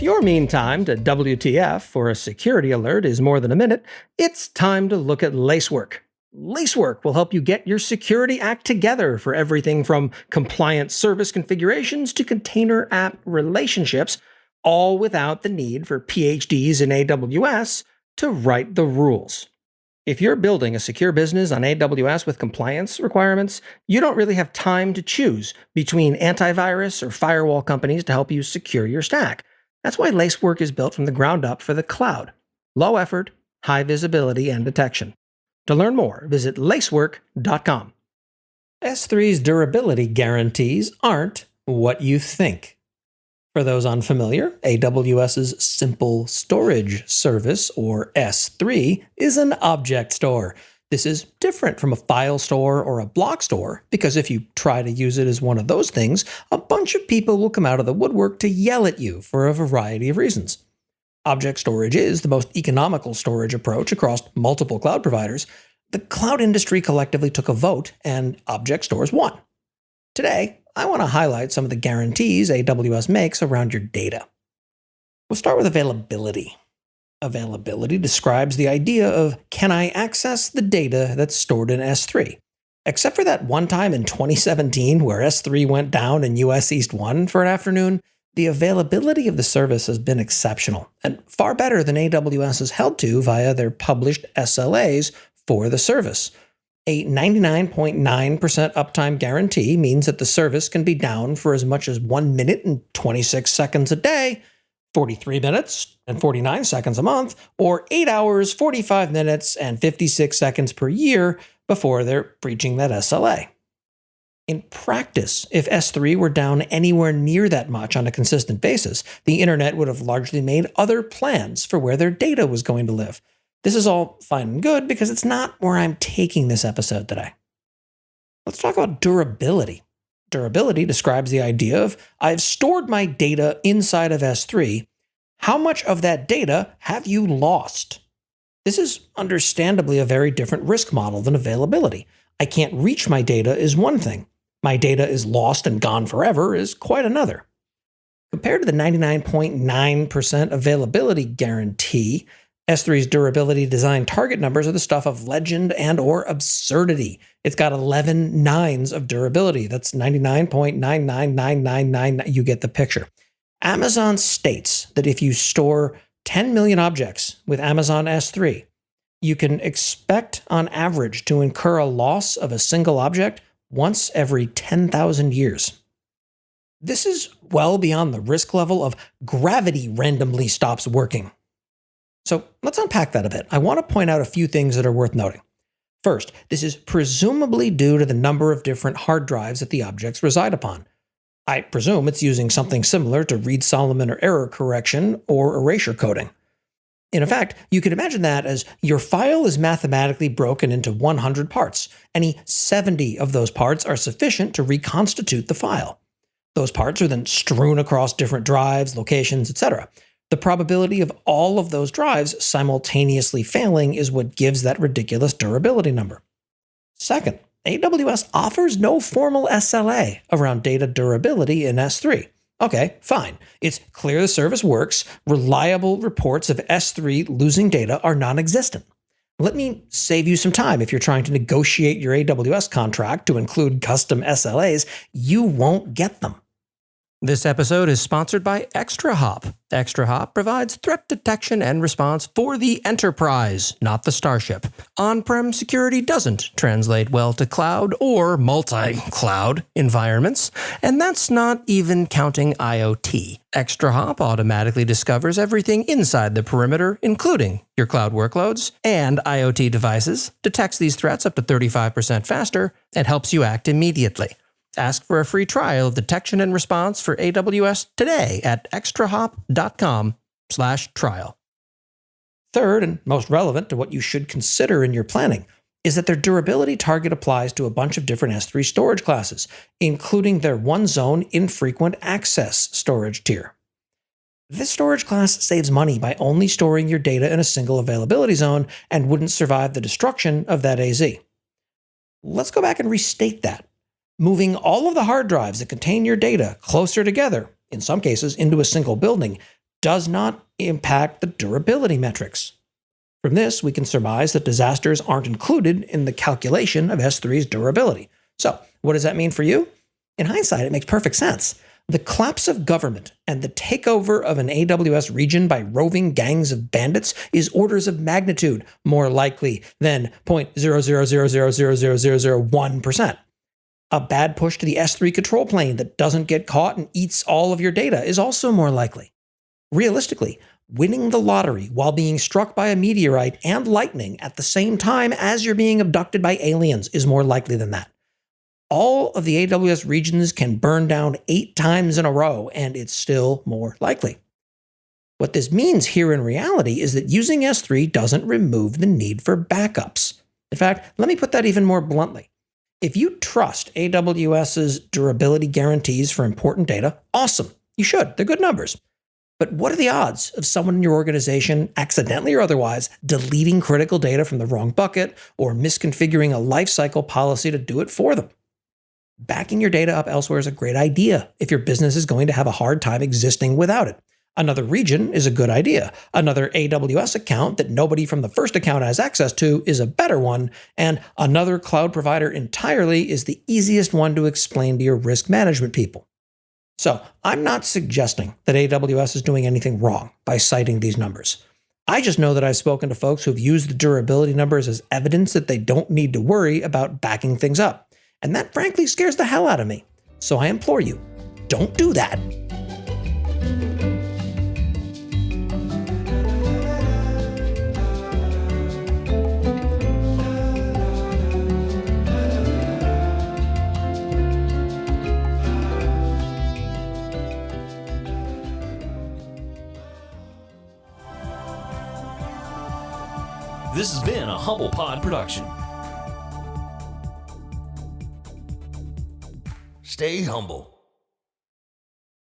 your mean time to WTF for a security alert is more than a minute, it's time to look at Lacework. Lacework will help you get your security act together for everything from compliant service configurations to container app relationships, all without the need for PhDs in AWS to write the rules. If you're building a secure business on AWS with compliance requirements, you don't really have time to choose between antivirus or firewall companies to help you secure your stack. That's why Lacework is built from the ground up for the cloud. Low effort, high visibility, and detection. To learn more, visit lacework.com. S3's durability guarantees aren't what you think. For those unfamiliar, AWS's Simple Storage Service, or S3, is an object store. This is different from a file store or a block store, because if you try to use it as one of those things, a bunch of people will come out of the woodwork to yell at you for a variety of reasons. Object storage is the most economical storage approach across multiple cloud providers. The cloud industry collectively took a vote, and object stores won. Today, I want to highlight some of the guarantees AWS makes around your data. We'll start with availability. Availability describes the idea of, can I access the data that's stored in S3? Except for that one time in 2017 where S3 went down and US East won for an afternoon, the availability of the service has been exceptional and far better than AWS has held to via their published SLAs for the service. A 99.9% uptime guarantee means that the service can be down for as much as 1 minute and 26 seconds a day, 43 minutes and 49 seconds a month, or 8 hours, 45 minutes, and 56 seconds per year before they're breaching that SLA. In practice, if S3 were down anywhere near that much on a consistent basis, the internet would have largely made other plans for where their data was going to live. This is all fine and good because it's not where I'm taking this episode today. Let's talk about durability. Durability describes the idea of, I've stored my data inside of S3. How much of that data have you lost? This is understandably a very different risk model than availability. I can't reach my data is one thing. My data is lost and gone forever is quite another. Compared to the 99.9% availability guarantee, S3's durability design target numbers are the stuff of legend and or absurdity. It's got 11 nines of durability. That's 99.99999. You get the picture. Amazon states that if you store 10 million objects with Amazon S3, you can expect on average to incur a loss of a single object once every 10,000 years. This is well beyond the risk level of gravity randomly stops working. So let's unpack that a bit. I want to point out a few things that are worth noting. First, this is presumably due to the number of different hard drives that the objects reside upon. I presume it's using something similar to Reed-Solomon or error correction or erasure coding. In effect, you could imagine that as your file is mathematically broken into 100 parts. Any 70 of those parts are sufficient to reconstitute the file. Those parts are then strewn across different drives, locations, etc. The probability of all of those drives simultaneously failing is what gives that ridiculous durability number. Second, AWS offers no formal SLA around data durability in S3. Okay, fine. It's clear the service works. Reliable reports of S3 losing data are non-existent. Let me save you some time if you're trying to negotiate your AWS contract to include custom SLAs. You won't get them. This episode is sponsored by ExtraHop. ExtraHop provides threat detection and response for the enterprise, not the starship. On-prem security doesn't translate well to cloud or multi-cloud environments, and that's not even counting IoT. ExtraHop automatically discovers everything inside the perimeter, including your cloud workloads and IoT devices, detects these threats up to 35% faster, and helps you act immediately. Ask for a free trial of detection and response for AWS today at extrahop.com/trial. Third, and most relevant to what you should consider in your planning, is that their durability target applies to a bunch of different S3 storage classes, including their one-zone infrequent access storage tier. This storage class saves money by only storing your data in a single availability zone and wouldn't survive the destruction of that AZ. Let's go back and restate that. Moving all of the hard drives that contain your data closer together, in some cases into a single building, does not impact the durability metrics. From this, we can surmise that disasters aren't included in the calculation of S3's durability. So, what does that mean for you? In hindsight, it makes perfect sense. The collapse of government and the takeover of an AWS region by roving gangs of bandits is orders of magnitude more likely than 0.000000001%. A bad push to the S3 control plane that doesn't get caught and eats all of your data is also more likely. Realistically, winning the lottery while being struck by a meteorite and lightning at the same time as you're being abducted by aliens is more likely than that. All of the AWS regions can burn down 8 times in a row, and it's still more likely. What this means here in reality is that using S3 doesn't remove the need for backups. In fact, let me put that even more bluntly. If you trust AWS's durability guarantees for important data, awesome. You should. They're good numbers. But what are the odds of someone in your organization, accidentally or otherwise, deleting critical data from the wrong bucket or misconfiguring a lifecycle policy to do it for them? Backing your data up elsewhere is a great idea if your business is going to have a hard time existing without it. Another region is a good idea. Another AWS account that nobody from the first account has access to is a better one. And another cloud provider entirely is the easiest one to explain to your risk management people. So I'm not suggesting that AWS is doing anything wrong by citing these numbers. I just know that I've spoken to folks who've used the durability numbers as evidence that they don't need to worry about backing things up. And that frankly scares the hell out of me. So I implore you, don't do that. This has been a Humble Pod production. Stay humble.